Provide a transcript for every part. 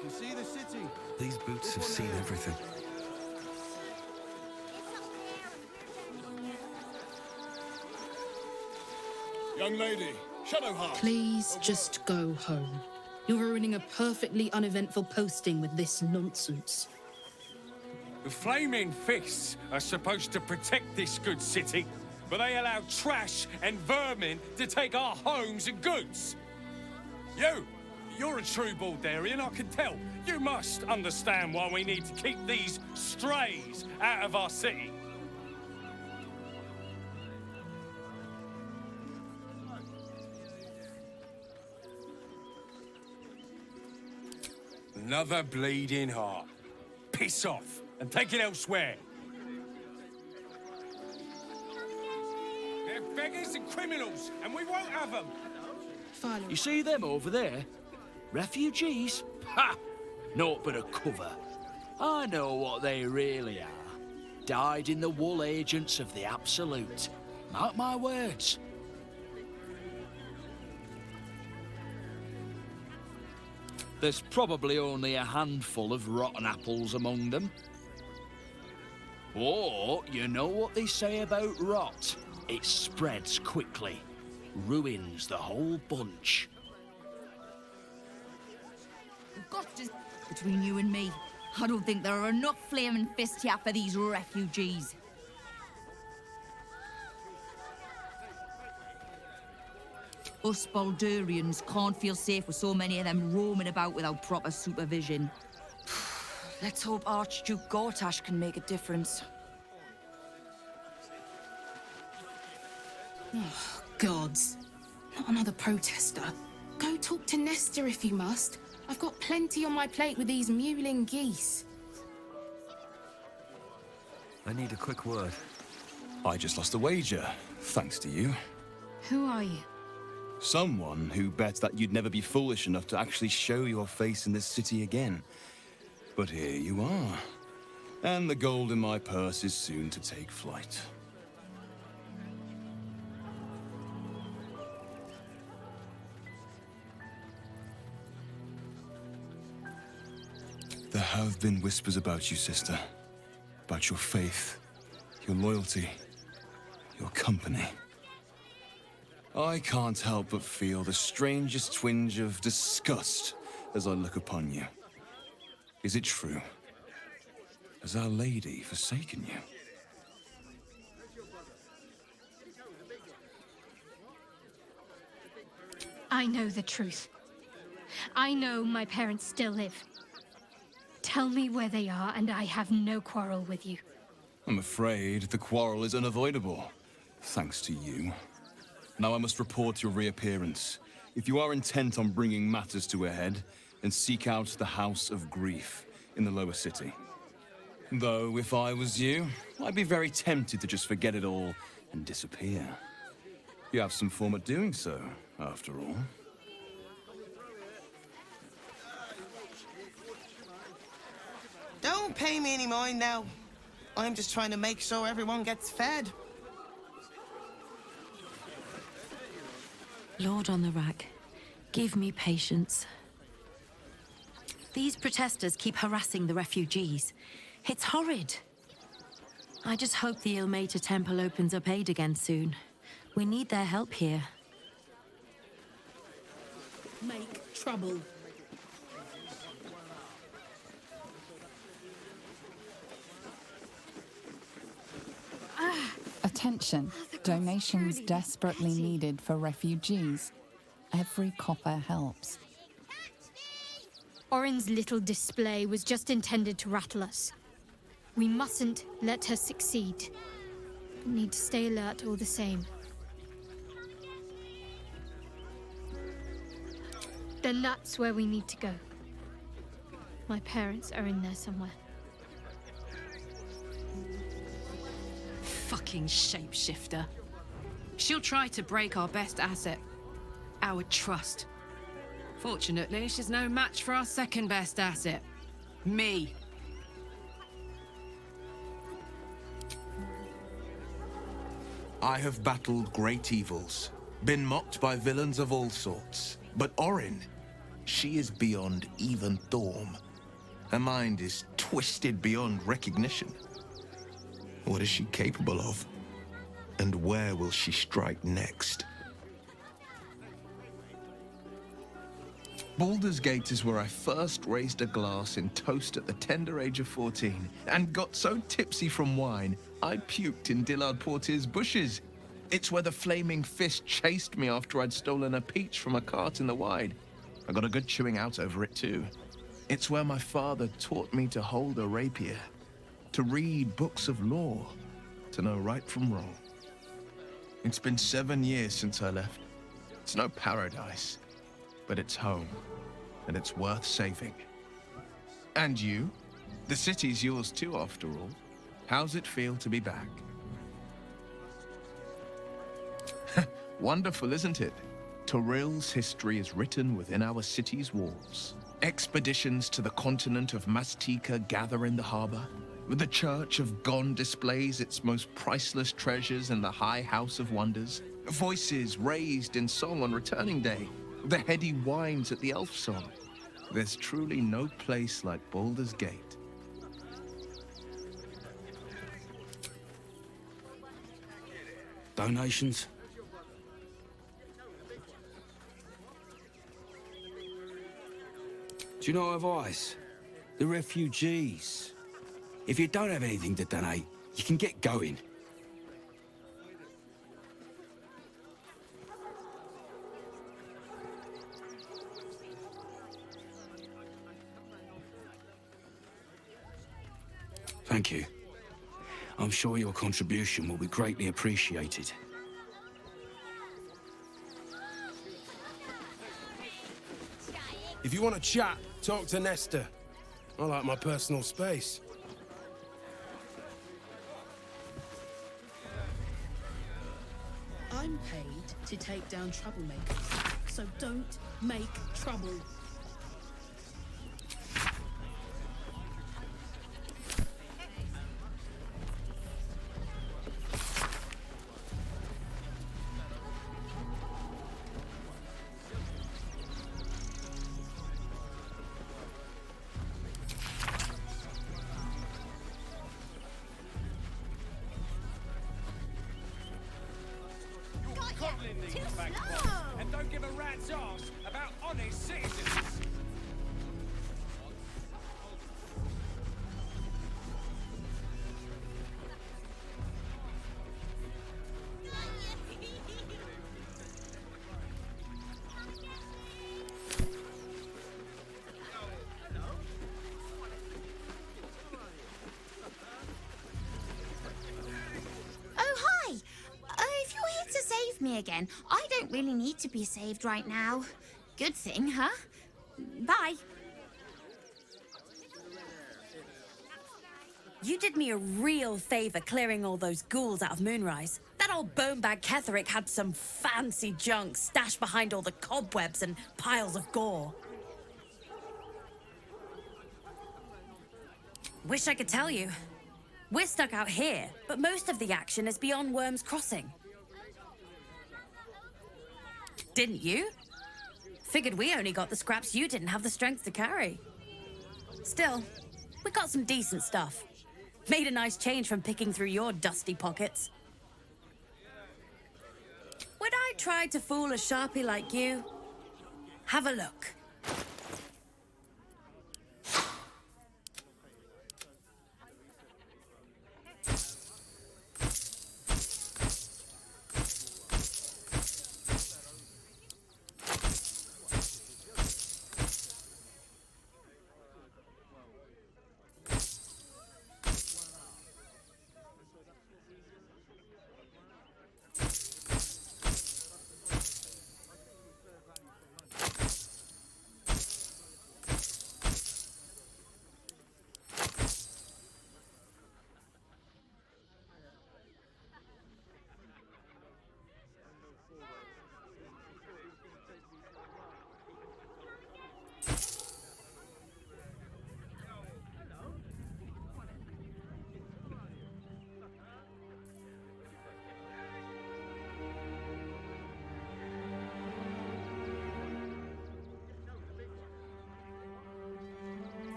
can see the city. These boots have seen everything. Young lady, Shadowheart. Please just go home. You're ruining a perfectly uneventful posting with this nonsense. The Flaming Fists are supposed to protect this good city, but they allow trash and vermin to take our homes and goods. You're a true Baldurian, I can tell. You must understand why we need to keep these strays out of our city. Another bleeding heart. Piss off and take it elsewhere. They're beggars and criminals, and we won't have them. You see them over there? Refugees? Ha! Naught but a cover. I know what they really are. Dyed-in-the-wool agents of the Absolute. Mark my words. There's probably only a handful of rotten apples among them. Or, you know what they say about rot? It spreads quickly. Ruins the whole bunch. Between you and me, I don't think there are enough flaming fists here for these refugees. Us Baldurians can't feel safe with so many of them roaming about without proper supervision. Let's hope Archduke Gortash can make a difference. Oh, gods. Not another protester. Go talk to Nestor if you must. I've got plenty on my plate with these mewling geese. I need a quick word. I just lost a wager, thanks to you. Who are you? Someone who bet that you'd never be foolish enough to actually show your face in this city again. But here you are. And the gold in my purse is soon to take flight. There have been whispers about you, sister. About your faith, your loyalty, your company. I can't help but feel the strangest twinge of disgust as I look upon you. Is it true? Has Our Lady forsaken you? I know the truth. I know my parents still live. Tell me where they are, and I have no quarrel with you. I'm afraid the quarrel is unavoidable, thanks to you. Now I must report your reappearance. If you are intent on bringing matters to a head, then seek out the House of Grief in the lower city. Though, if I was you, I'd be very tempted to just forget it all and disappear. You have some form at doing so, after all. Don't pay me any mind now. I'm just trying to make sure everyone gets fed. Lord on the rack, give me patience. These protesters keep harassing the refugees. It's horrid. I just hope the Ilmater Temple opens up aid again soon. We need their help here. Make trouble. Attention. Donations desperately needed for refugees. Every copper helps. Orin's little display was just intended to rattle us. We mustn't let her succeed. We need to stay alert all the same. Then that's where we need to go. My parents are in there somewhere. Fucking shapeshifter. She'll try to break our best asset, our trust. Fortunately, she's no match for our second best asset, me. I have battled great evils, been mocked by villains of all sorts. But Orin, She is beyond even Thorm. Her mind is twisted beyond recognition. What is she capable of? And where will she strike next? Baldur's Gate is where I first raised a glass in toast at the tender age of 14 and got so tipsy from wine, I puked in Dillard Portier's bushes. It's where the flaming fist chased me after I'd stolen a peach from a cart in the Wide. I got a good chewing out over it too. It's where my father taught me to hold a rapier, to read books of law, to know right from wrong. It's been 7 years since I left. It's no paradise, but it's home, and it's worth saving. And you? The city's yours too, after all. How's it feel to be back? Wonderful, isn't it? Torril's history is written within our city's walls. Expeditions to the continent of Mastika gather in the harbor. The Church of Gon displays its most priceless treasures in the High House of Wonders. Voices raised in song on returning day. The heady wines at the Elf Song. There's truly no place like Baldur's Gate. Donations? Do you know advice? The refugees. If you don't have anything to donate, you can get going. Thank you. I'm sure your contribution will be greatly appreciated. If you want to chat, talk to Nestor. I like my personal space. I'm paid to take down troublemakers, so don't make trouble. And don't give a rat's arse about honest citizens. Me again. I don't really need to be saved right now. Good thing, huh? Bye. You did me a real favor clearing all those ghouls out of Moonrise. That old bonebag Ketherick had some fancy junk stashed behind all the cobwebs and piles of gore. Wish I could tell you. We're stuck out here, but most of the action is beyond Worm's Crossing. Didn't you? Figured we only got the scraps you didn't have the strength to carry. Still, we got some decent stuff. Made a nice change from picking through your dusty pockets. Would I try to fool a sharpie like you? Have a look.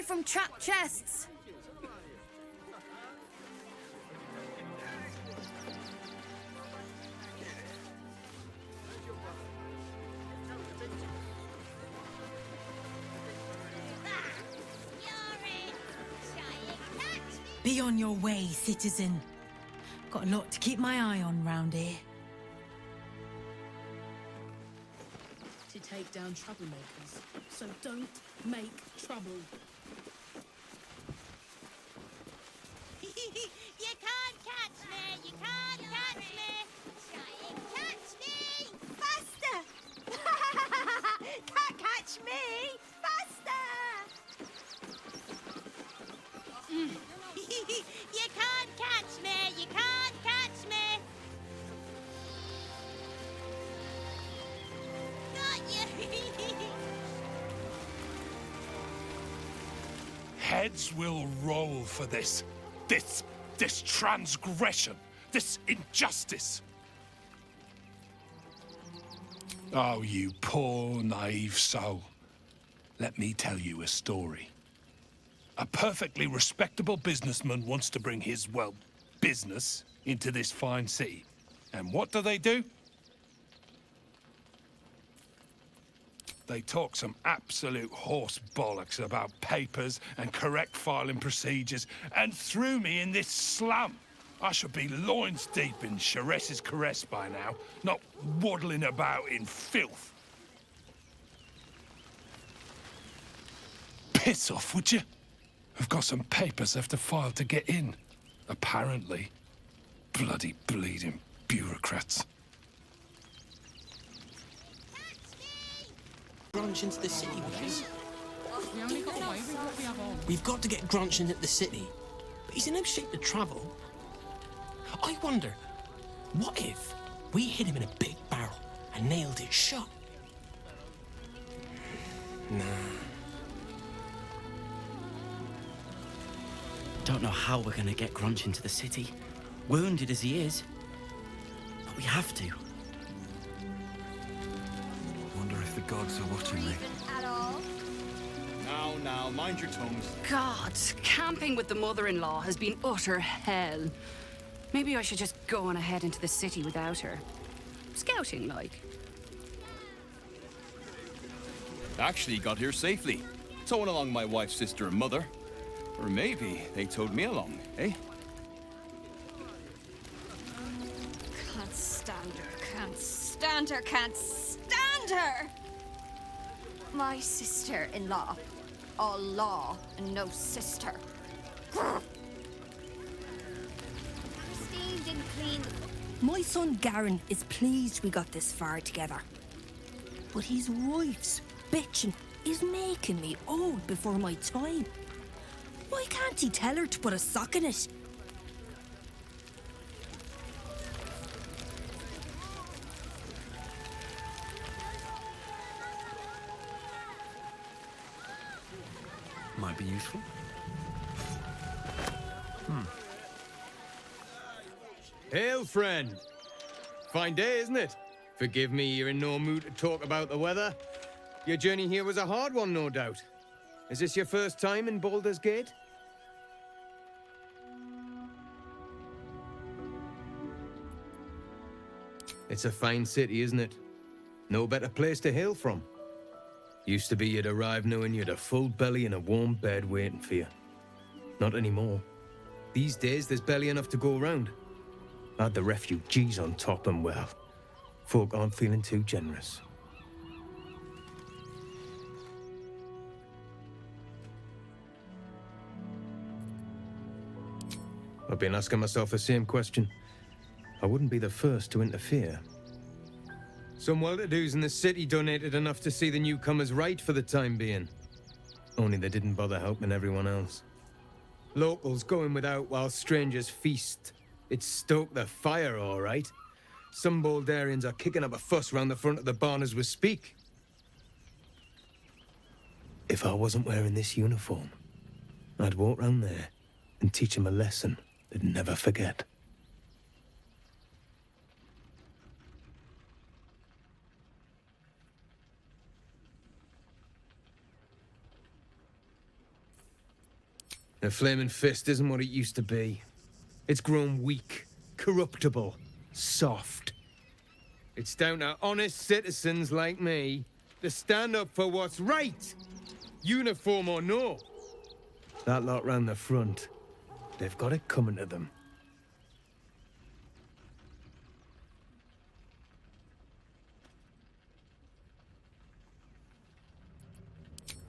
away from trapped chests. Be on your way, citizen. Got a lot to keep my eye on round here. To take down troublemakers, so don't make trouble. You can't catch me! You can't catch me! Catch me! Faster! Can't catch me! Faster! You can't catch me! You can't catch me! Got you! Heads will roll for this. This transgression. This injustice. Oh, you poor, naive soul. Let me tell you a story. A perfectly respectable businessman wants to bring his, well, business into this fine city. And what do? They talk some absolute horse bollocks about papers and correct filing procedures and threw me in this slum. I should be loins deep in Chares's caress by now, not waddling about in filth. Piss off, would you? I've got some papers I have to file to get in. Apparently. Bloody bleeding bureaucrats. Grunch into the city, boys. We've got to get Grunch into the city, but he's in no shape to travel. I wonder, what if we hid him in a big barrel and nailed it shut? Nah. Don't know how we're gonna get Grunch into the city, wounded as he is. But we have to. Wonder if the gods are watching me. At all? Now, mind your tongues. God, camping with the mother-in-law has been utter hell. Maybe I should just go on ahead into the city without her. Scouting, like. Actually got here safely. Towing along my wife's sister and mother. Or maybe they towed me along, eh? Can't stand her, can't stand her, can't stand her! My sister-in-law. All law and no sister. Steamed and clean. My son Garen is pleased we got this far together. But his wife's bitching is making me old before my time. Why can't he tell her to put a sock in it? Might be useful. Hail, friend. Fine day, isn't it? Forgive me, you're in no mood to talk about the weather. Your journey here was a hard one, no doubt. Is this your first time in Baldur's Gate? It's a fine city, isn't it? No better place to hail from. Used to be you'd arrive knowing you'd a full belly and a warm bed waiting for you. Not anymore. These days, there's barely enough to go around. Add the refugees on top and, well, folk aren't feeling too generous. I've been asking myself the same question. I wouldn't be the first to interfere. Some well-to-dos in the city donated enough to see the newcomers right for the time being. Only they didn't bother helping everyone else. Locals going without while strangers feast. It stoked the fire, all right. Some Baldurians are kicking up a fuss round the front of the barn as we speak. If I wasn't wearing this uniform, I'd walk round there and teach them a lesson they'd never forget. The Flaming Fist isn't what it used to be. It's grown weak, corruptible, soft. It's down to honest citizens like me to stand up for what's right, uniform or no. That lot round the front, they've got it coming to them.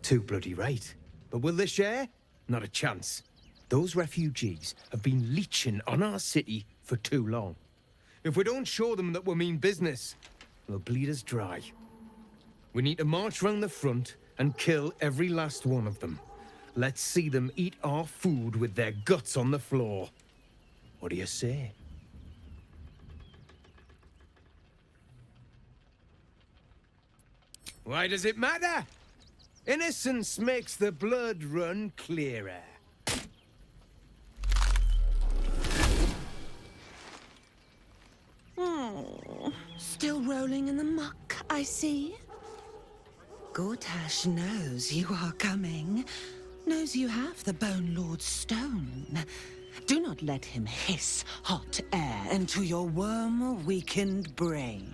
Too bloody right. But will they share? Not a chance. Those refugees have been leeching on our city for too long. If we don't show them that we mean business, they'll bleed us dry. We need to march round the front and kill every last one of them. Let's see them eat our food with their guts on the floor. What do you say? Why does it matter? Innocence makes the blood run clearer. Oh, still rolling in the muck, I see. Gortash knows you are coming. Knows you have the Bone Lord's stone. Do not let him hiss hot air into your worm-weakened brain.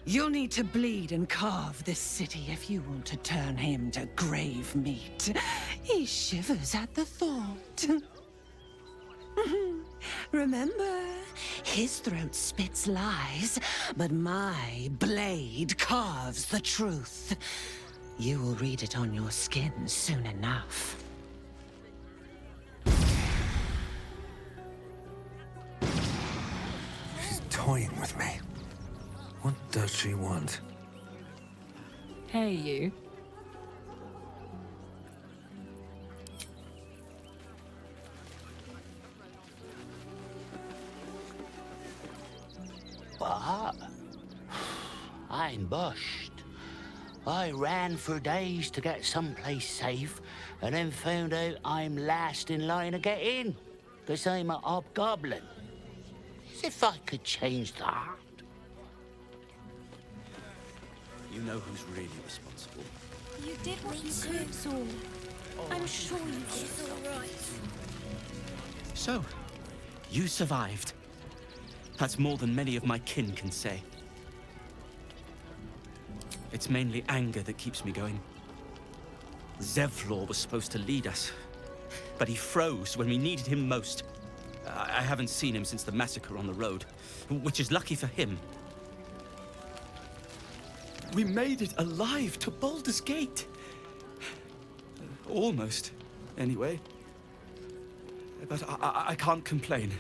You'll need to bleed and carve this city if you want to turn him to grave meat. He shivers at the thought. Remember, his throat spits lies, but my blade carves the truth. You will read it on your skin soon enough. She's toying with me. What does she want? Hey, you. What? I'm bushed. I ran for days to get someplace safe, and then found out I'm last in line to get in, because I'm a hobgoblin. As if I could change that. You know who's really responsible. You did what you could, Saul. I'm sure you did. It's all right. So, you survived. That's more than many of my kin can say. It's mainly anger that keeps me going. Zevlor was supposed to lead us, but he froze when we needed him most. I haven't seen him since the massacre on the road, which is lucky for him. We made it alive to Baldur's Gate. Almost, anyway. But I can't complain.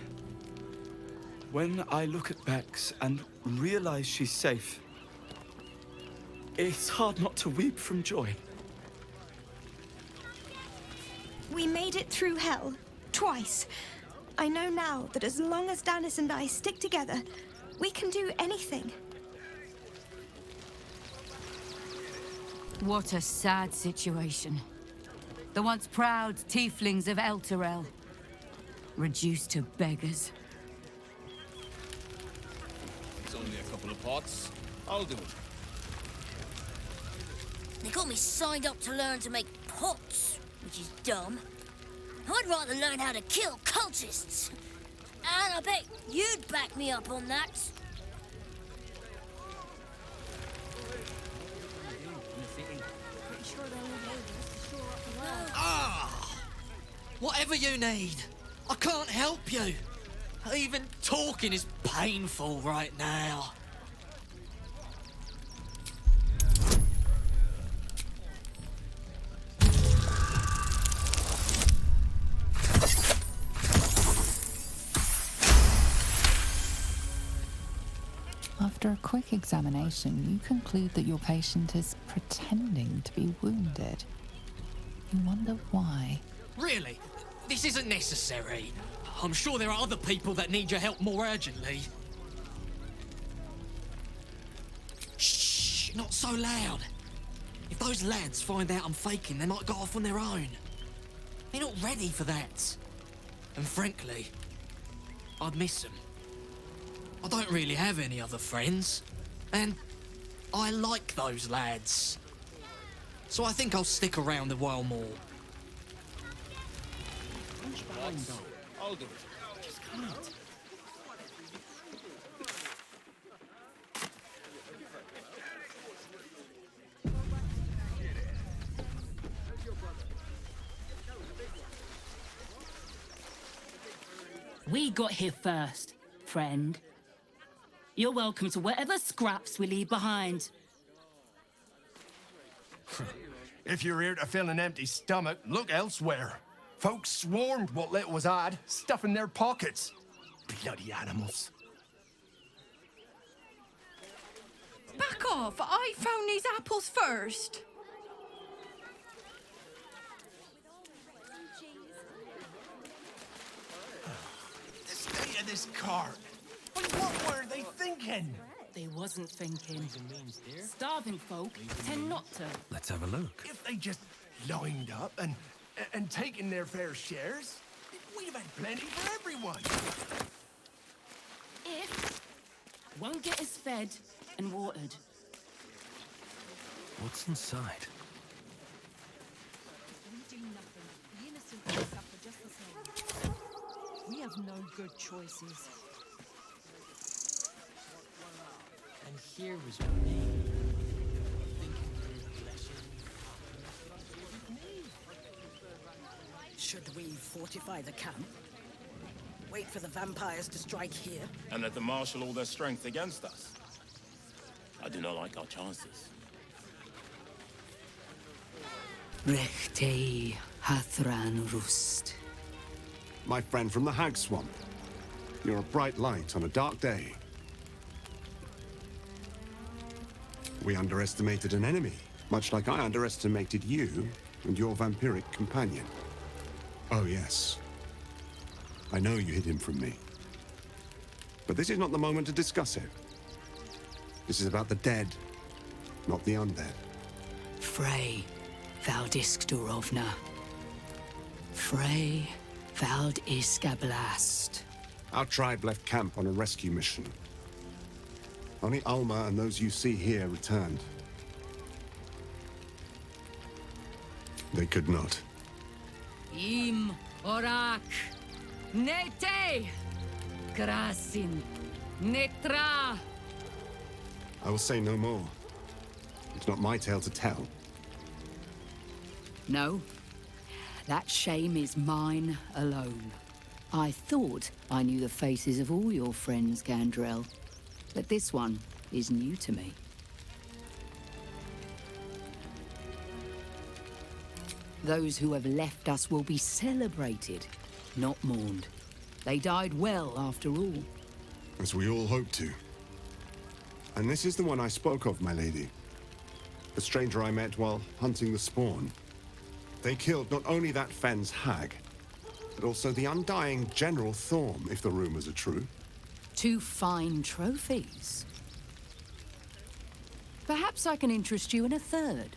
When I look at Bex and realize she's safe, it's hard not to weep from joy. We made it through hell. Twice. I know now that as long as Danis and I stick together, we can do anything. What a sad situation. The once proud tieflings of Elturel, reduced to beggars. It's only a couple of pots. I'll do it. They got me signed up to learn to make pots, which is dumb. I'd rather learn how to kill cultists. And I bet you'd back me up on that. Whatever you need. I can't help you. Even talking is painful right now. After a quick examination, you conclude that your patient is pretending to be wounded. You wonder why. Really? This isn't necessary. I'm sure there are other people that need your help more urgently. Shh! Not so loud. If those lads find out I'm faking, they might go off on their own. They're not ready for that. And frankly, I'd miss them. I don't really have any other friends. And I like those lads. So I think I'll stick around a while more. punch behind though. I'll do it. Just can't. We got here first, friend. You're welcome to whatever scraps we leave behind. If you're here to fill an empty stomach, look elsewhere. Folks swarmed what little was had, stuffing their pockets. Bloody animals. Back off! I found these apples first. The state of this cart. What were they thinking? They wasn't thinking. Starving folk tend not to. Let's have a look. If they just lined up and taken their fair shares, we'd have had plenty for everyone. If won't get us fed and watered. What's inside? We do nothing. The innocent will suffer just the same. We have no good choices. And here was me, thinking through blessing. Should we fortify the camp? Wait for the vampires to strike here? And let them marshal all their strength against us? I do not like our chances. Rechtei Hathran Rust. My friend from the Hag Swamp. You're a bright light on a dark day. We underestimated an enemy, much like I underestimated you and your vampiric companion. Oh, yes. I know you hid him from me. But this is not the moment to discuss it. This is about the dead, not the undead. Frey Valdiskdorovna. Frey Valdiskablast. Our tribe left camp on a rescue mission. Only Alma and those you see here returned. They could not. Im Orak. Nete. Krasin. Netra. I will say no more. It's not my tale to tell. No. That shame is mine alone. I thought I knew the faces of all your friends, Gandrel. But this one is new to me. Those who have left us will be celebrated, not mourned. They died well, after all. As we all hope to. And this is the one I spoke of, my lady. The stranger I met while hunting the spawn. They killed not only that Fenn's hag, but also the undying General Thorm, if the rumors are true. 2 fine trophies. Perhaps I can interest you in a third.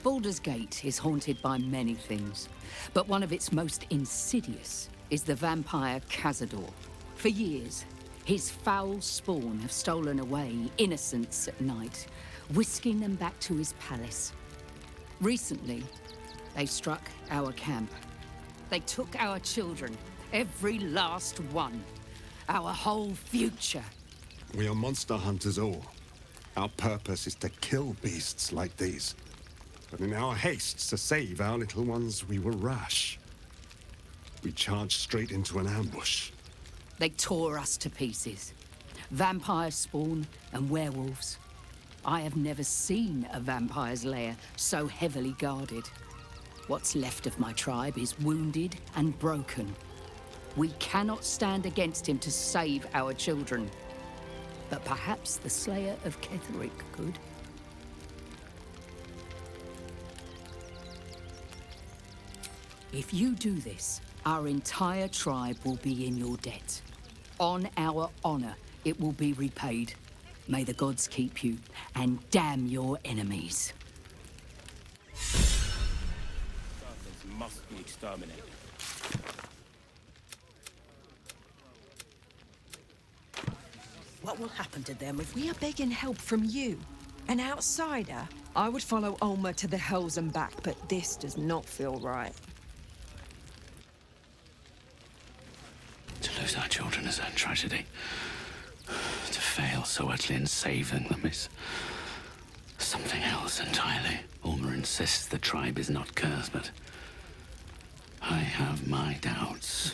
Baldur's Gate is haunted by many things, but one of its most insidious is the vampire Cazador. For years, his foul spawn have stolen away innocents at night, whisking them back to his palace. Recently, they struck our camp. They took our children, every last one. Our whole future. We are monster hunters all. Our purpose is to kill beasts like these. But in our haste to save our little ones, we were rash. We charged straight into an ambush. They tore us to pieces. Vampire spawn and werewolves. I have never seen a vampire's lair so heavily guarded. What's left of my tribe is wounded and broken. We cannot stand against him to save our children. But perhaps the Slayer of Ketheric could. If you do this, our entire tribe will be in your debt. On our honor, it will be repaid. May the gods keep you, and damn your enemies. Serpents must be exterminated. What will happen to them if We are begging help from you. An outsider? I would follow Olma to the hills and back, but this does not feel right. To lose our children is a tragedy. To fail so utterly in saving them is something else entirely. Ulmer insists the tribe is not cursed, but I have my doubts.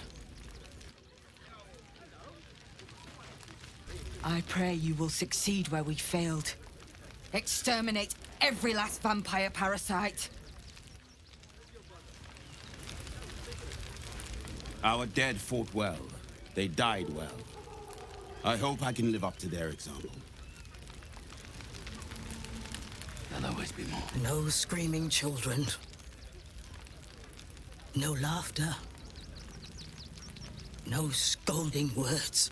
I pray you will succeed where we failed. Exterminate every last vampire parasite. Our dead fought well. They died well. I hope I can live up to their example. There'll always be more. No screaming children. No laughter. No scolding words.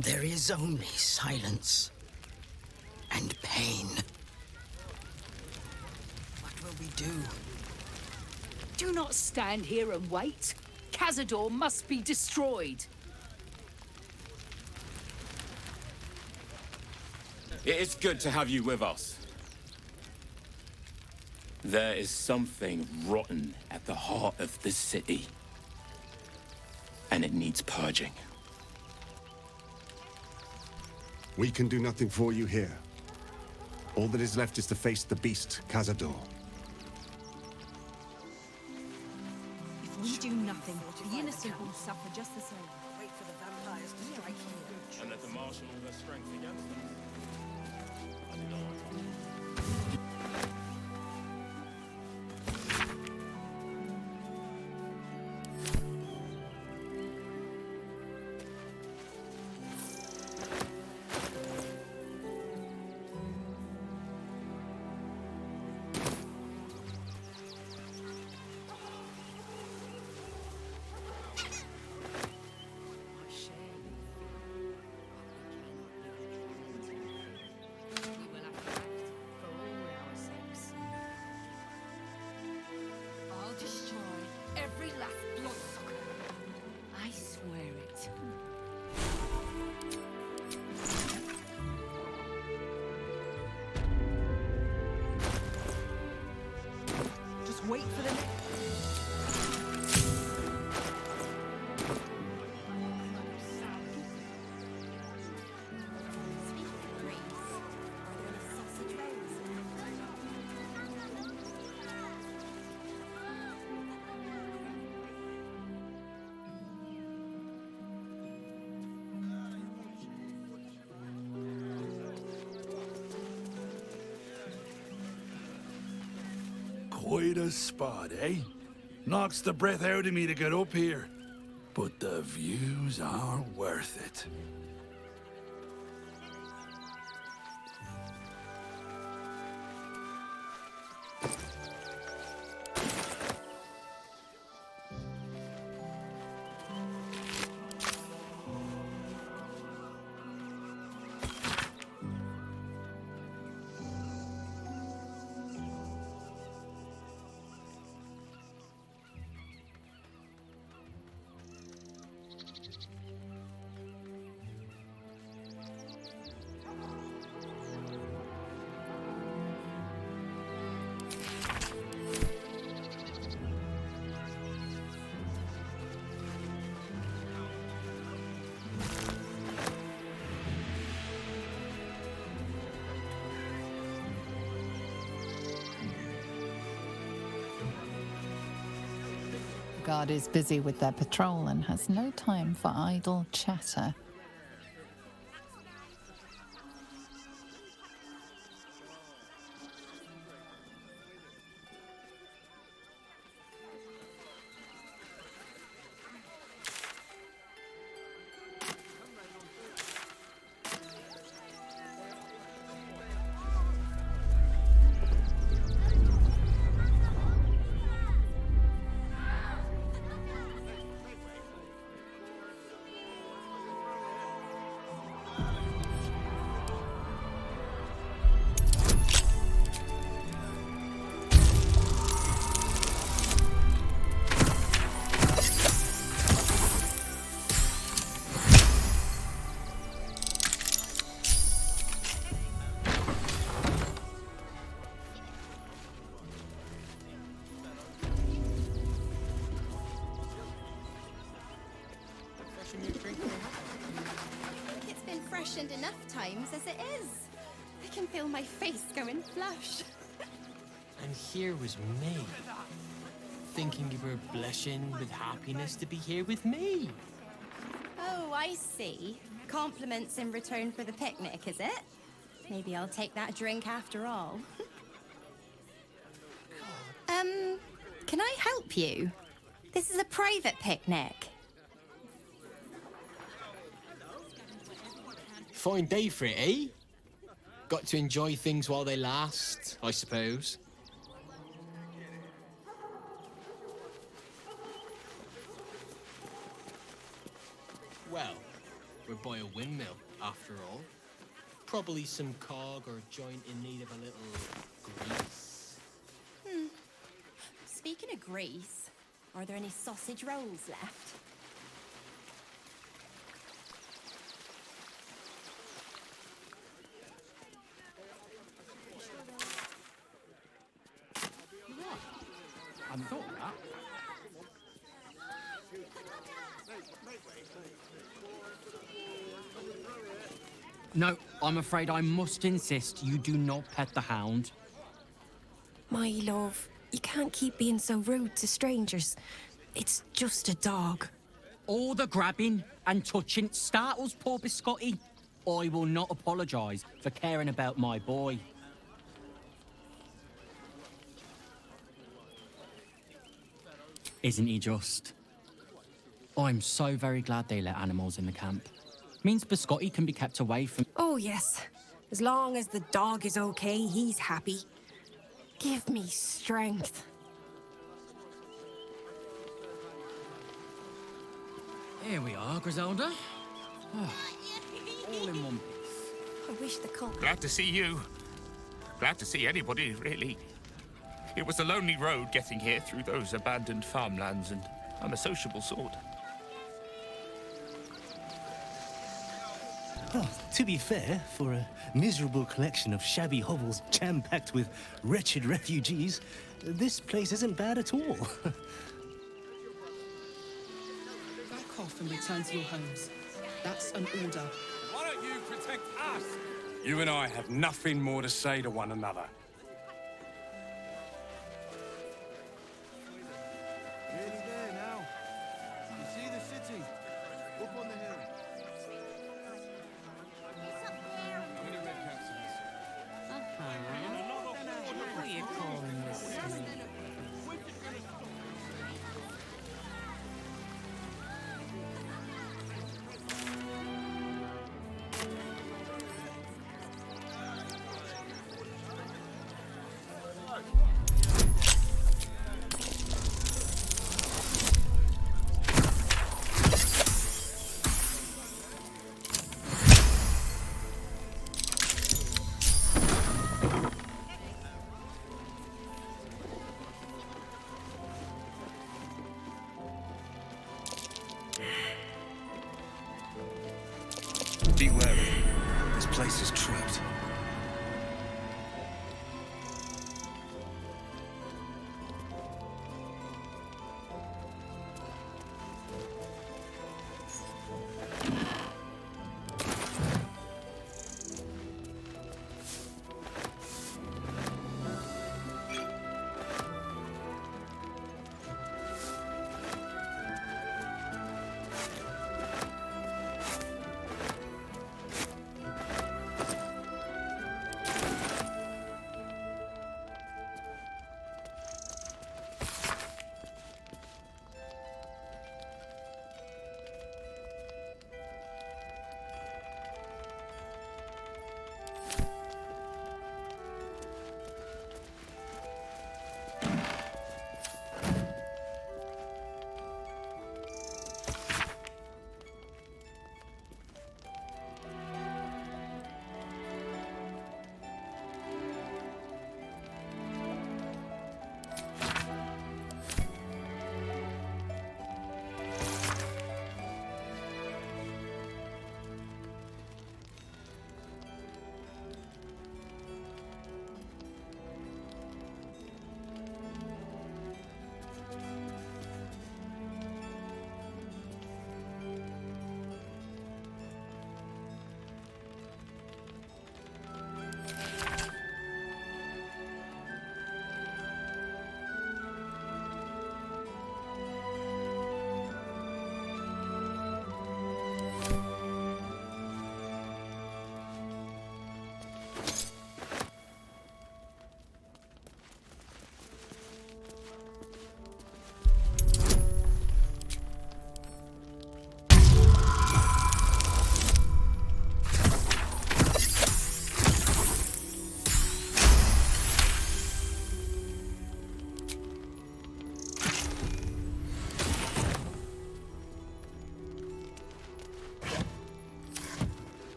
There is only silence and pain. What will we do? Do not stand here and wait. Cazador must be destroyed. It is good to have you with us. There is something rotten at the heart of this city, and it needs purging. We can do nothing for you here. All that is left is to face the beast, Cazador. If we do nothing, the innocent will suffer just the same. Wait for the vampires to strike you. And that the marshal all their strength against us. I do not like that. I'll destroy every last bloodsucker. I swear it. Just wait for the next. Quite a spot, eh? Knocks the breath out of me to get up here. But the views are worth it. The guard is busy with their patrol and has no time for idle chatter. mentioned enough times as it is. I can feel my face going flush. And here was me, thinking you were blushing with happiness to be here with me. Oh, I see. Compliments in return for the picnic, is it? Maybe I'll take that drink after all. Can I help you? This is a private picnic. Fine day for it, eh? Got to enjoy things while they last, I suppose. Well, we're by a windmill, after all. Probably some cog or joint in need of a little grease. Speaking of grease, are there any sausage rolls left? I thought that. No, I'm afraid I must insist you do not pet the hound. My love, you can't keep being so rude to strangers. It's just a dog. All the grabbing and touching startles poor Biscotti. I will not apologise for caring about my boy. Isn't he just? I'm so very glad they let animals in the camp. Means Biscotti can be kept away from... Oh, yes. As long as the dog is okay, he's happy. Give me strength. Here we are, Griselda. All in one piece. I wish the cult... Glad to see you. Glad to see anybody, really. It was a lonely road getting here through those abandoned farmlands, and I'm a sociable sort. Oh, to be fair, for a miserable collection of shabby hovels jam-packed with wretched refugees, this place isn't bad at all. Back off and return to your homes. That's an order. Why don't you protect us? You and I have nothing more to say to one another. Nearly there now. You see the city? Up on the hill. What are you calling this? Be wary. This place is trapped.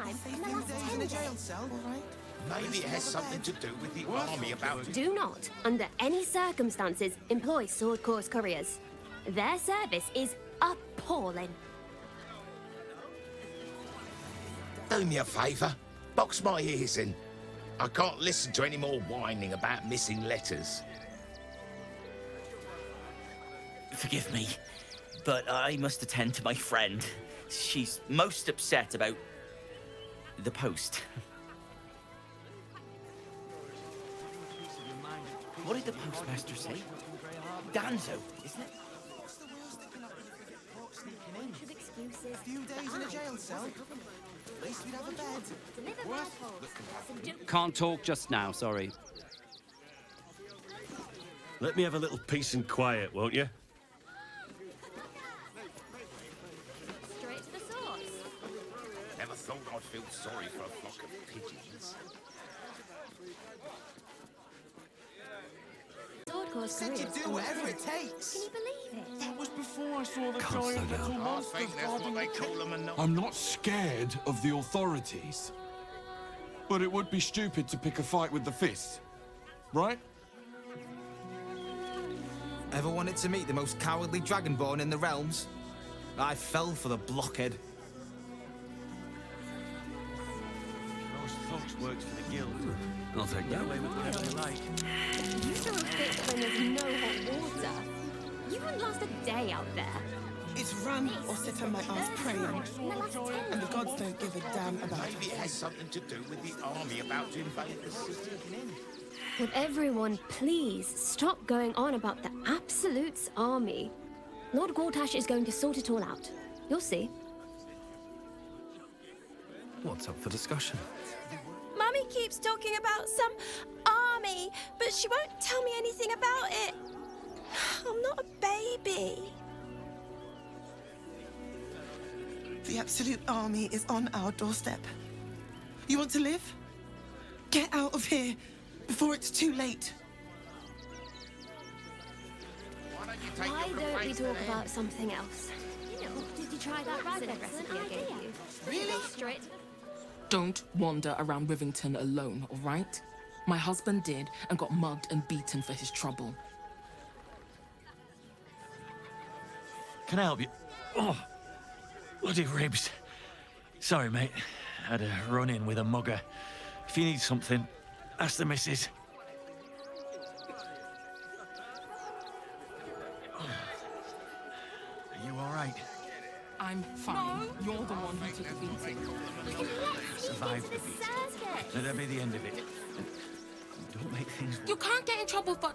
time in the last 10 days. Maybe it has something to do with the army about to... Do not, under any circumstances, employ Sword Course couriers. Their service is appalling. Do me a favour. Box my ears in. I can't listen to any more whining about missing letters. Forgive me, but I must attend to my friend. She's most upset about the post. What did the postmaster say? Danzo, isn't it? Excuses. A few days in a jail cell. At least we'd have a bed. Can't talk just now, sorry. Let me have a little peace and quiet, won't you? Straight to the source. Never thought I'd feel sorry for a flock of pigeons. Sword Course Said you'd couriers do are whatever it good. takes. Can you believe it? That was before I saw the Can't slow giant down. little I monsters think that's what guarding they the call them and not... I'm not scared of the authorities. But it would be stupid to pick a fight with the fist. Right? Ever wanted to meet the most cowardly dragonborn in the realms? I fell for the blockhead. Those folks works for the guild. I'll take that. Away with whatever they like. You throw a fit when there's no hot water. You wouldn't last a day out there. It's run or sit on my ass praying. And the gods don't give a damn about Maybe it has something to do with the army about to invade the city. Would everyone please stop going on about the Absolute's army? Lord Gortash is going to sort it all out. You'll see. What's up for discussion? Mummy keeps talking about some army, but she won't tell me anything about it. I'm not a baby. The Absolute Army is on our doorstep. You want to live? Get out of here before it's too late. Why don't we talk about something else? You know, did you try that rabbit recipe I gave you? Really? Straight. Don't wander around Rivington alone, all right? My husband did and got mugged and beaten for his trouble. Can I help you? Oh, bloody ribs. Sorry, mate. Had a run-in with a mugger. If you need something, ask the missus. Are you all right? I'm fine. You're the one who took a beating. I survived the beat. Let that be the end of it. And don't make things worse. You can't get in trouble for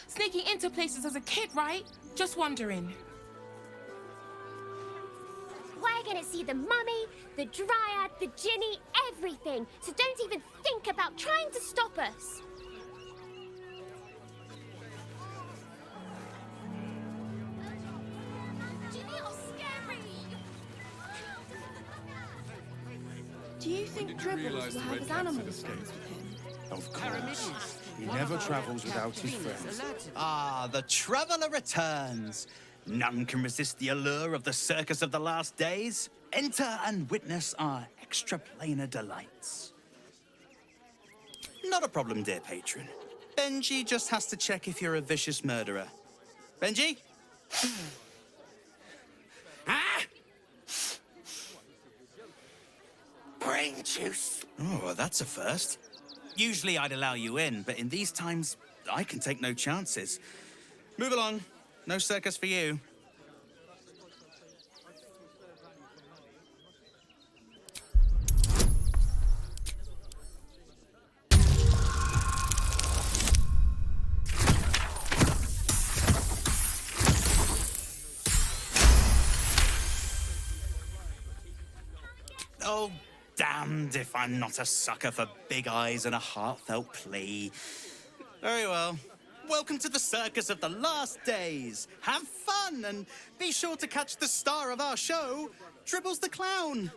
sneaking into places as a kid, right? Just wondering. We're gonna see the mummy, the dryad, the ginny, everything. So don't even think about trying to stop us. Ginny are scary. Do you think Dribbles will have his animals with him? Of course. He never travels without his friends. Ah, the traveller returns. None can resist the allure of the Circus of the Last Days. Enter and witness our extra-planar delights. Not a problem, dear patron. Benji just has to check if you're a vicious murderer. Benji? Ah! Brain juice. Oh, well, that's a first. Usually I'd allow you in, but in these times, I can take no chances. Move along. No circus for you. Oh, damned if I'm not a sucker for big eyes and a heartfelt plea. Very well. Welcome to the Circus of the Last Days. Have fun and be sure to catch the star of our show, Dribbles the Clown.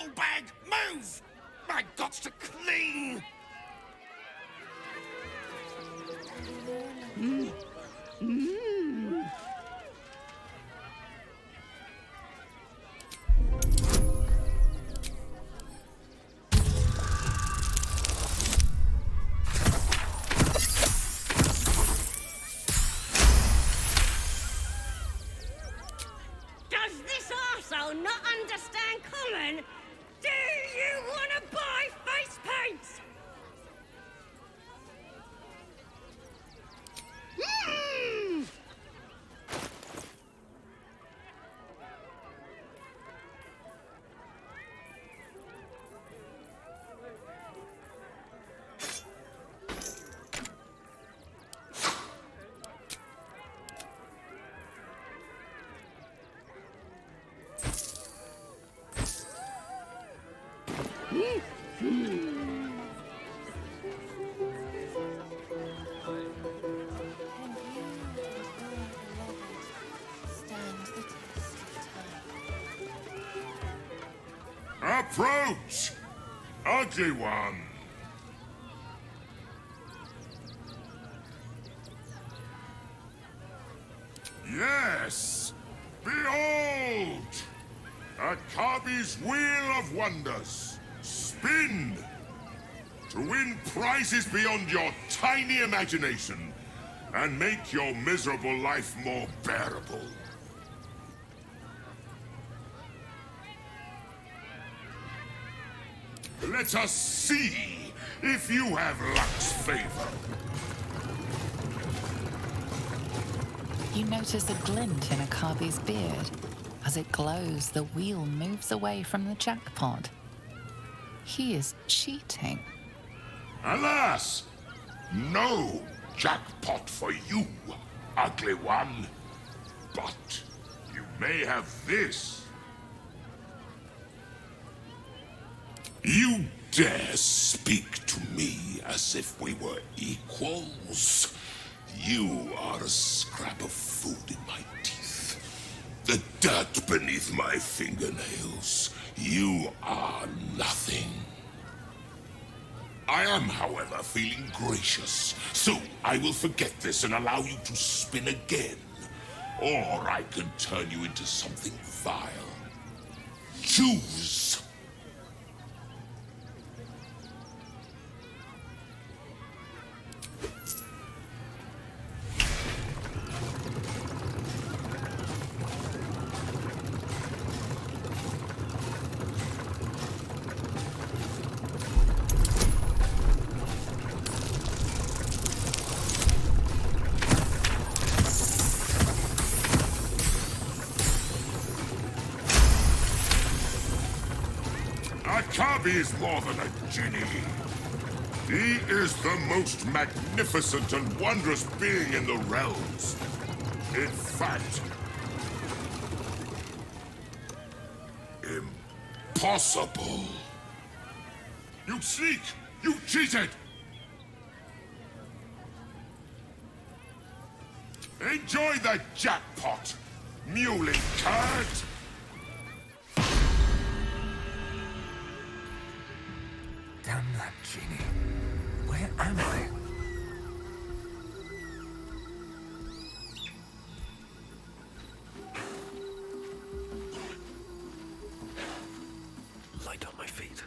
old bag! Move! My gots to clean! Does this arsehole not understand common? Do you want to buy face paints? Approach! Ugly one! Yes! Behold! Akabi's Wheel of Wonders! Spin! To win prizes beyond your tiny imagination and make your miserable life more bearable. Let us see if you have luck's favor. You notice a glint in Akabi's beard. As it glows, the wheel moves away from the jackpot. He is cheating. Alas! No jackpot for you, ugly one. But you may have this. You dare speak to me as if we were equals? You are a scrap of food in my teeth. The dirt beneath my fingernails. You are nothing. I am, however, feeling gracious, so I will forget this and allow you to spin again. Or I can turn you into something vile. Choose! Akabi is more than a genie. He is the most magnificent and wondrous being in the realms. In fact, impossible. You sneak! You cheated! Enjoy the jackpot, muley curd! Damn that genie. Where am I? Light on my feet.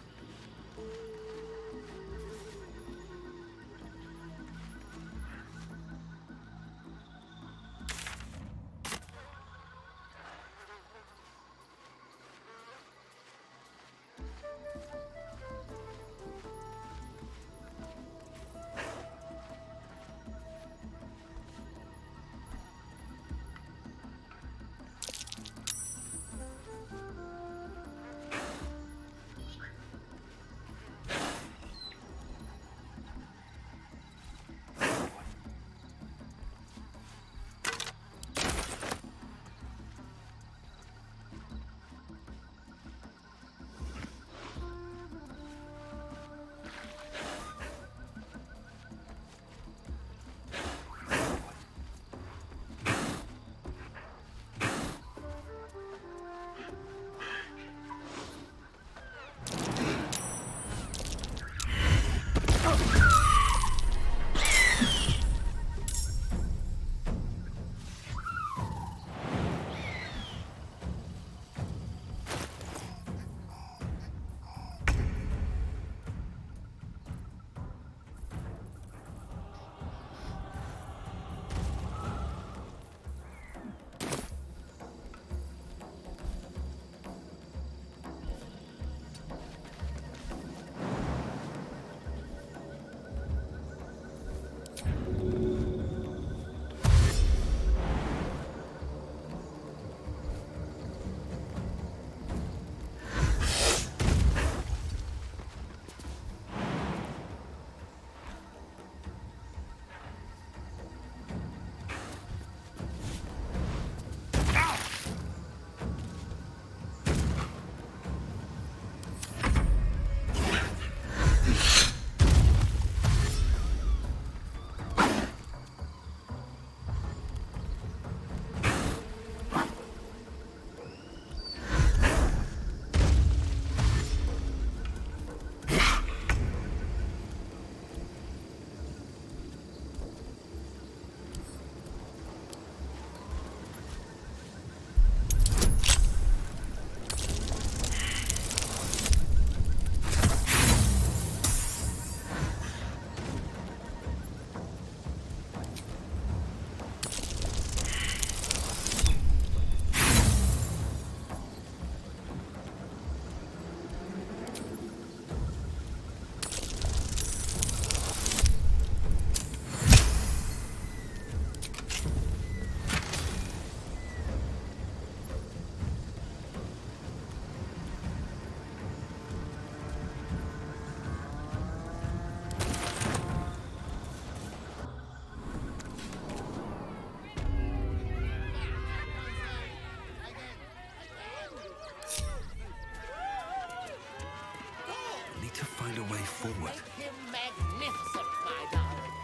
forward. Him magnificent, my darling.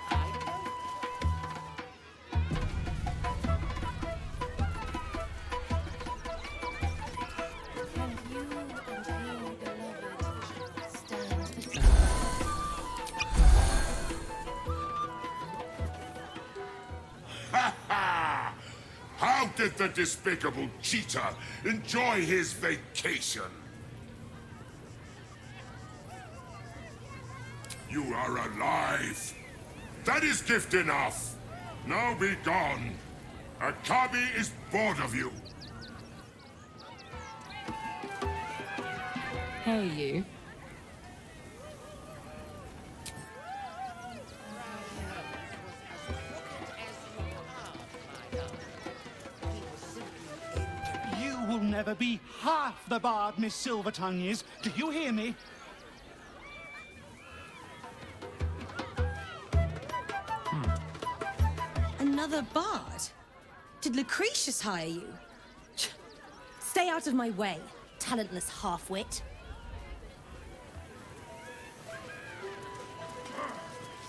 I Ha ha! How did the despicable cheater enjoy his vacation? You are alive. That is gift enough. Now be gone. Akabi is bored of you. Hey, you. You will never be half the bard Miss Silvertongue is. Do you hear me? Another bard? Did Lucretius hire you? Stay out of my way, talentless half-wit.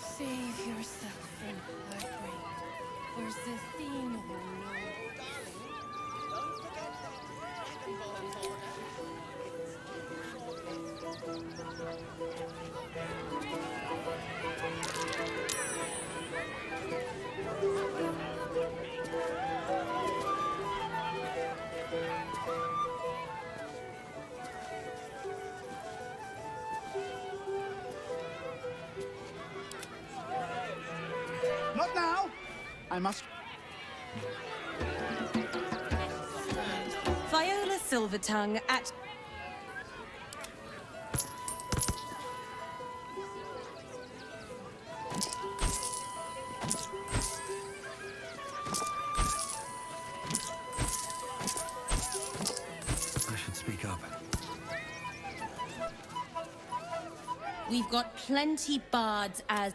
Save yourself from heartbreak, for the thing will know. Not now. I must. Viola Silvertongue at... I should speak up. We've got plenty bards as...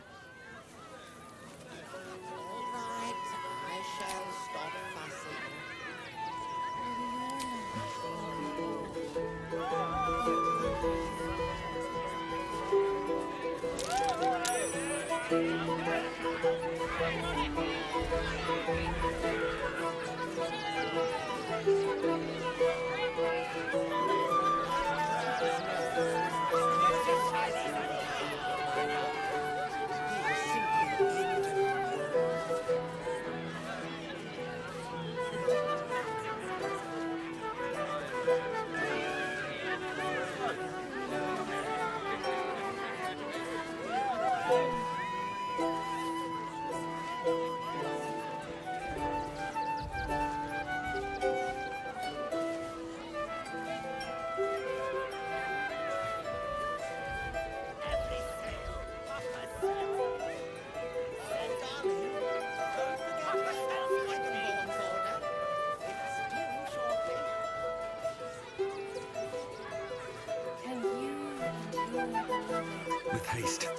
With haste.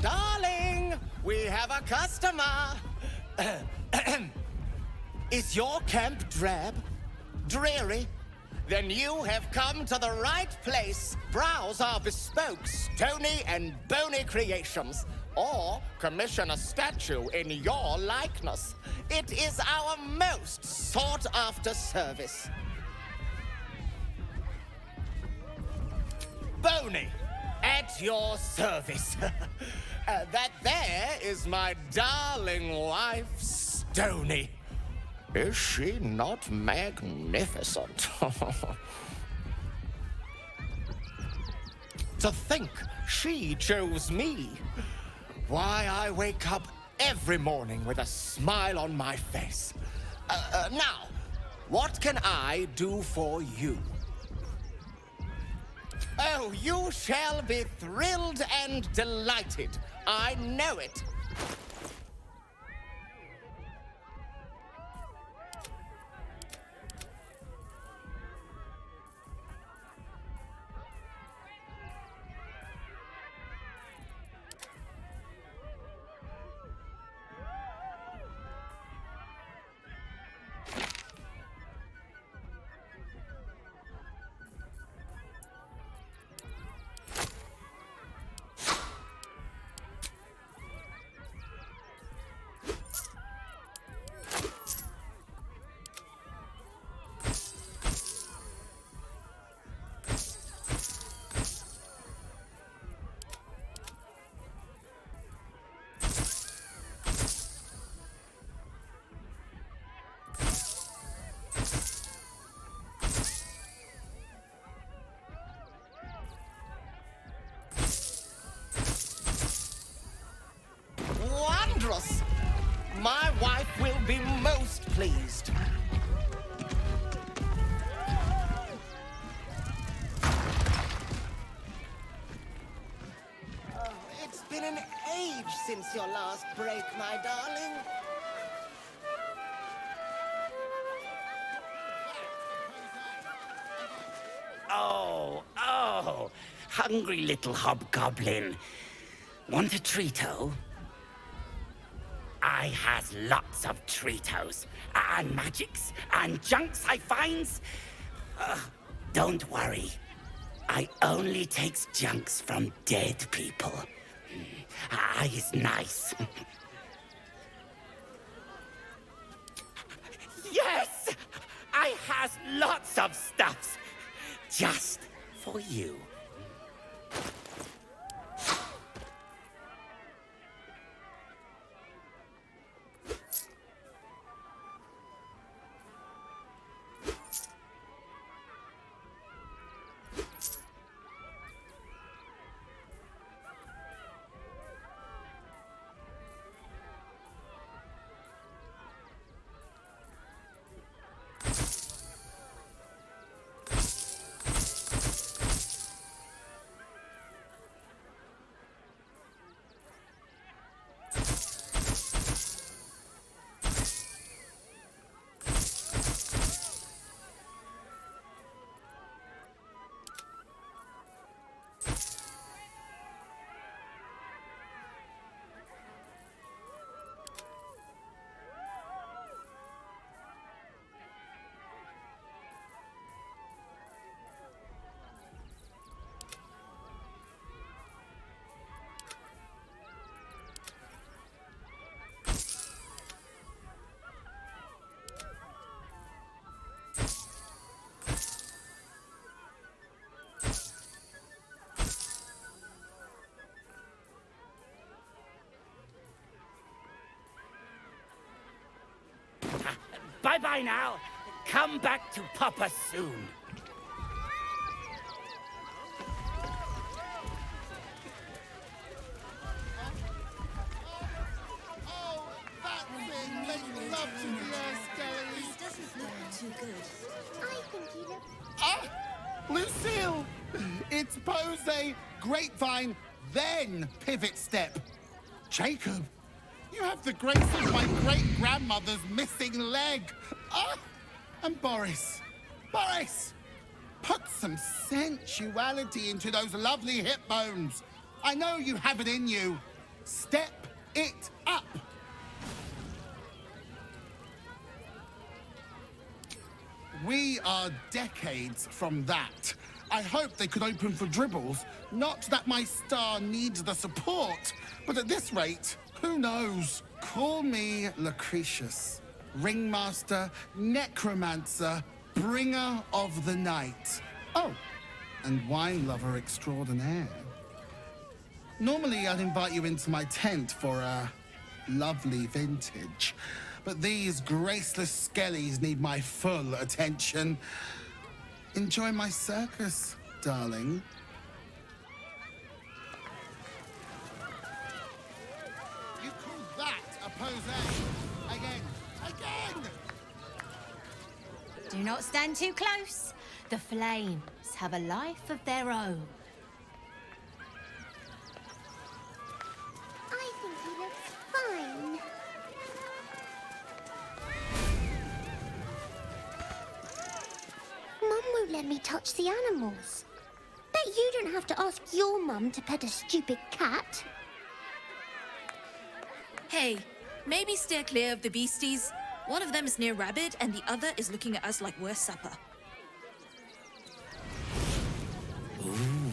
Darling, we have a customer. Is your camp drab? Dreary? Then you have come to the right place. Browse our bespoke, stony and bony creations. Or commission a statue in your likeness. It is our most sought-after service. Bony, at your service. That there is my darling wife, Stony. Is she not magnificent? To think she chose me. Why, I wake up every morning with a smile on my face. Now, what can I do for you? Oh, you shall be thrilled and delighted. I know it. pleased. Oh, it's been an age since your last break, my darling. Oh, hungry little hobgoblin. Want a treato? I has lots of treatos, and magics, and junks I finds. Don't worry. I only takes junks from dead people. I is nice. Yes! I has lots of stuffs. Just for you. Bye-bye now. Come back to Papa soon. Lucille! It's pose, grapevine, then pivot step. Jacob, you have the grace of my great-grandmother's missing leg. And Boris, put some sensuality into those lovely hip bones. I know you have it in you. Step it up. We are decades from that. I hope they could open for dribbles. Not that my star needs the support, but at this rate, who knows? Call me Lucretius, ringmaster, necromancer, bringer of the night. Oh, and wine lover extraordinaire. Normally, I'd invite you into my tent for a lovely vintage. But these graceless skellies need my full attention. Enjoy my circus, darling. You call that a pose? Again! Do not stand too close. The flames have a life of their own. I think he looks fine. Mum won't let me touch the animals. Bet you don't have to ask your mum to pet a stupid cat. Hey, maybe steer clear of the beasties. One of them is near Rabbit, and the other is looking at us like we're supper. Ooh,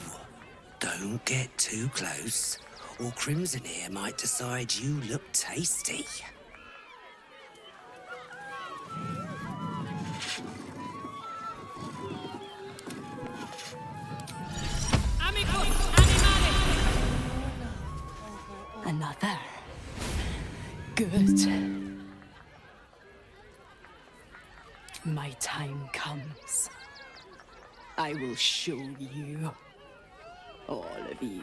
don't get too close, or Crimson here might decide you look tasty. Another. Good. My time comes. I will show you. All of you.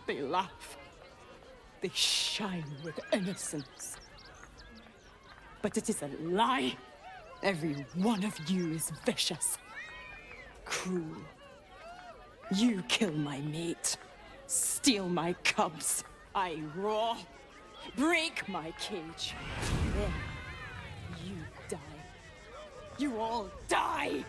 They laugh. They shine with innocence. But it is a lie. Every one of you is vicious, cruel. You kill my mate, steal my cubs. I roar, break my cage. Then you die. You all die!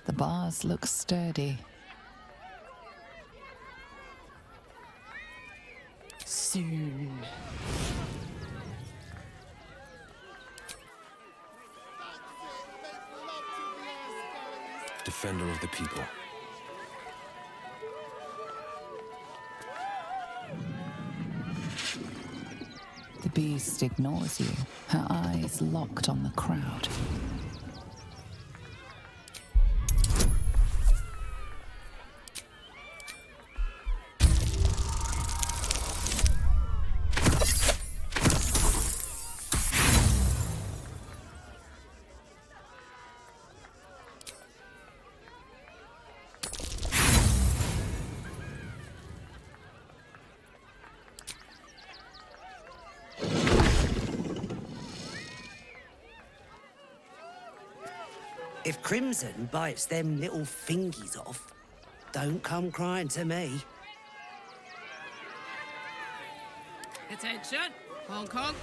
The bars look sturdy. Soon. Defender of the people. The beast ignores you, her eyes locked on the crowd. If Crimson bites them little fingies off, don't come crying to me. Attention! Honk honk!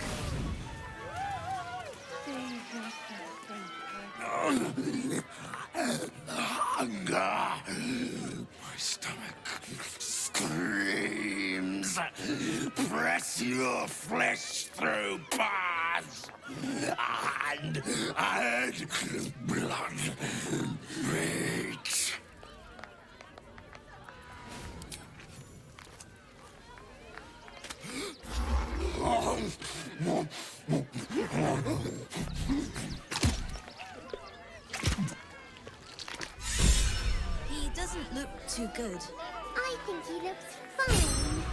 Hunger! My stomach screams! Press your flesh through bars! And add blood meat! He doesn't look too good. I think he looks fine.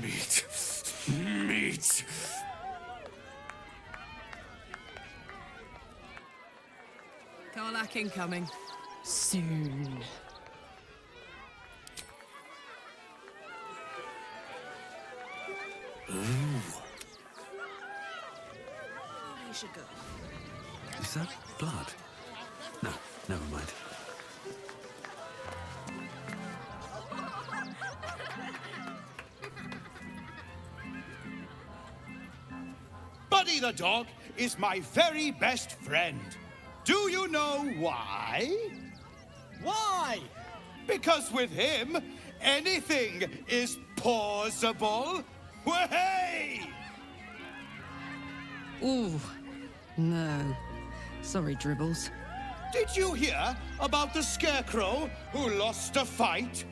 Meat. Meat. Karlak incoming. Soon. Ooh. You should go. Is that blood? No, never mind. Buddy the dog is my very best friend. Do you know why? Why? Because with him, anything is possible. Way! Ooh, no. Sorry, Dribbles. Did you hear about the scarecrow who lost a fight?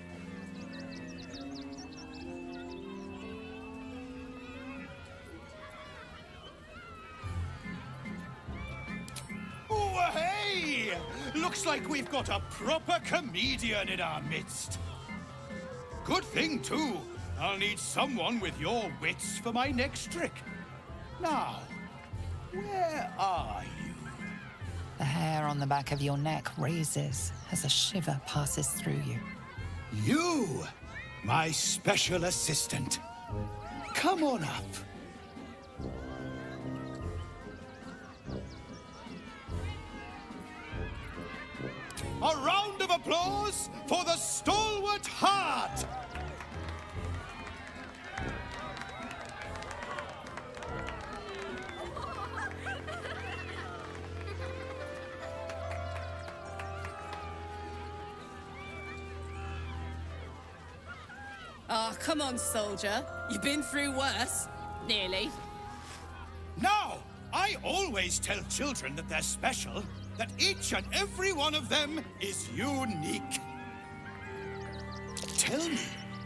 Oh, hey! Looks like we've got a proper comedian in our midst. Good thing, too. I'll need someone with your wits for my next trick. Now, where are you? The hair on the back of your neck raises as a shiver passes through you. You, my special assistant. Come on up. A round of applause for the stalwart heart! Oh, come on, soldier. You've been through worse. Nearly. Now, I always tell children that they're special. that each and every one of them is unique. Tell me,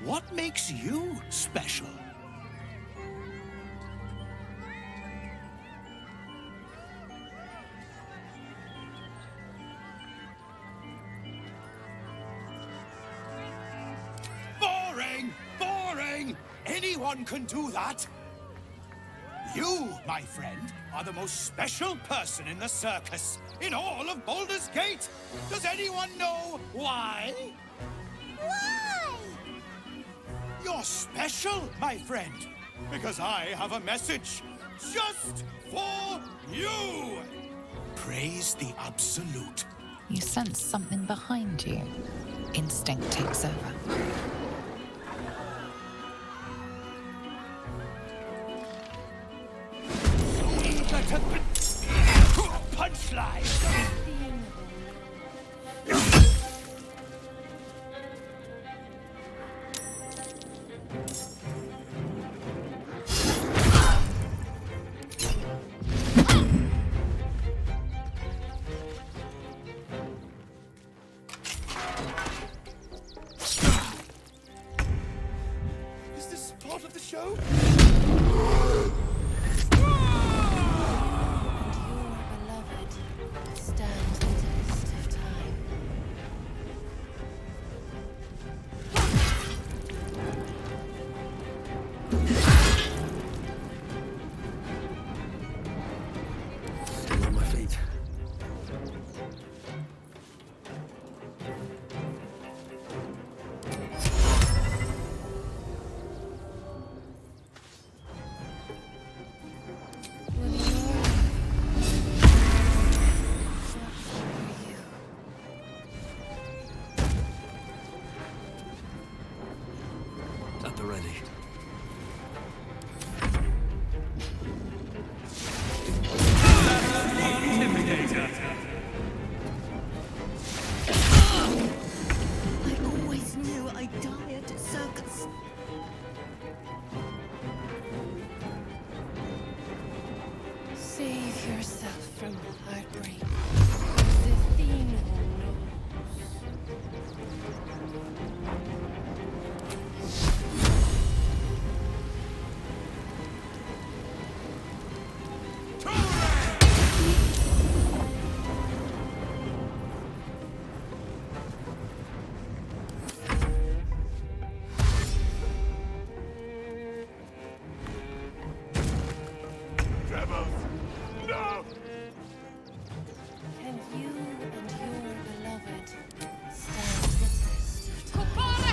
what makes you special? Boring! Boring! Anyone can do that. You, my friend, are the most special person in the circus, in all of Baldur's Gate. Does anyone know why? Why? You're special, my friend, because I have a message just for you. Praise the Absolute. You sense something behind you. Instinct takes over. Punchline! Is this part of the show? Stand the test of time. Still on my feet. At the ready. I always knew I'd die at a circus. Save yourself from heartbreak. The thing who No! Can you and your beloved stand the test of time?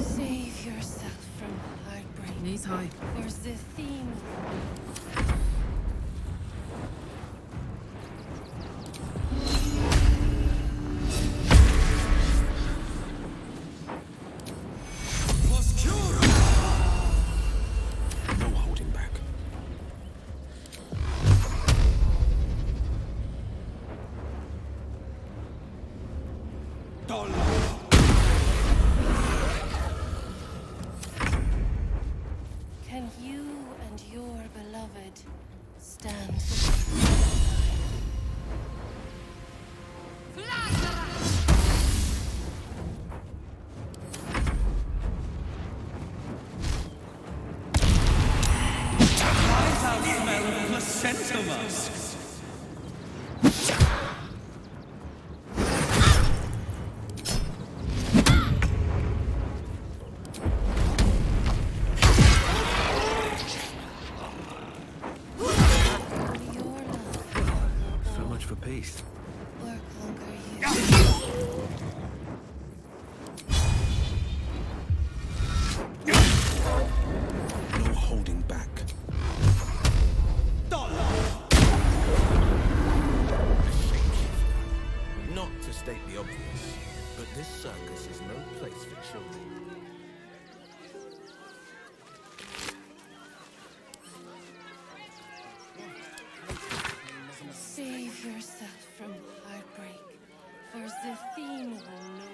Save yourself from heartbreak. Knees high. For the theme. No holding back. Can you and your beloved stand the test of Placenta musk. beast. Work longer, No holding back. Not to state the obvious, but this circus is no place for children. Save yourself from heartbreak, for the thing will know.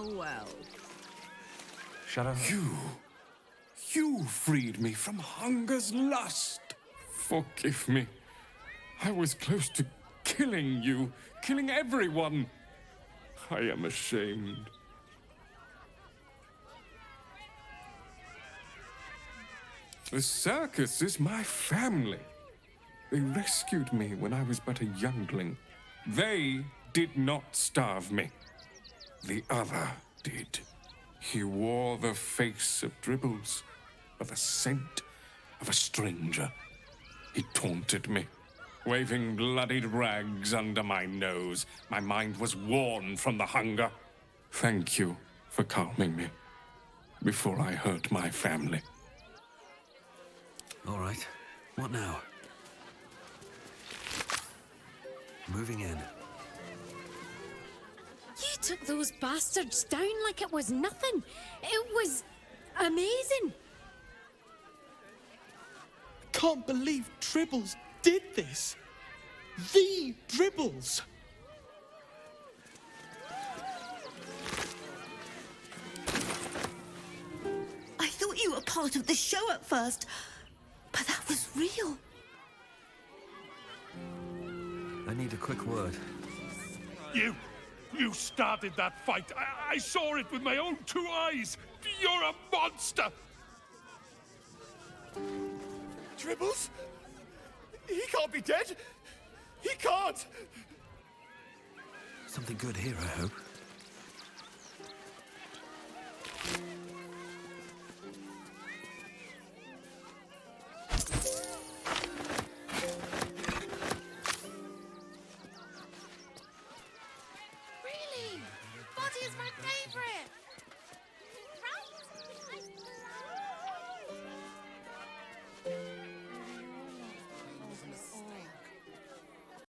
Well. Shut up. You freed me from hunger's lust. Forgive me. I was close to killing you, killing everyone. I am ashamed. The circus is my family. They rescued me when I was but a youngling. They did not starve me. The other did. He wore the face of Dribbles, or the scent of a stranger. He taunted me, waving bloodied rags under my nose. My mind was worn from the hunger. Thank you for calming me before I hurt my family. All right. What now? Moving in. You took those bastards down like it was nothing. It was amazing. Can't believe Dribbles did this. The Dribbles. I thought you were part of the show at first, but that was real. I need a quick word. You started that fight. I saw it with my own 2 eyes. You're a monster. Dribbles? He can't be dead. He can't. Something good here, I hope. Really? Body is my favorite.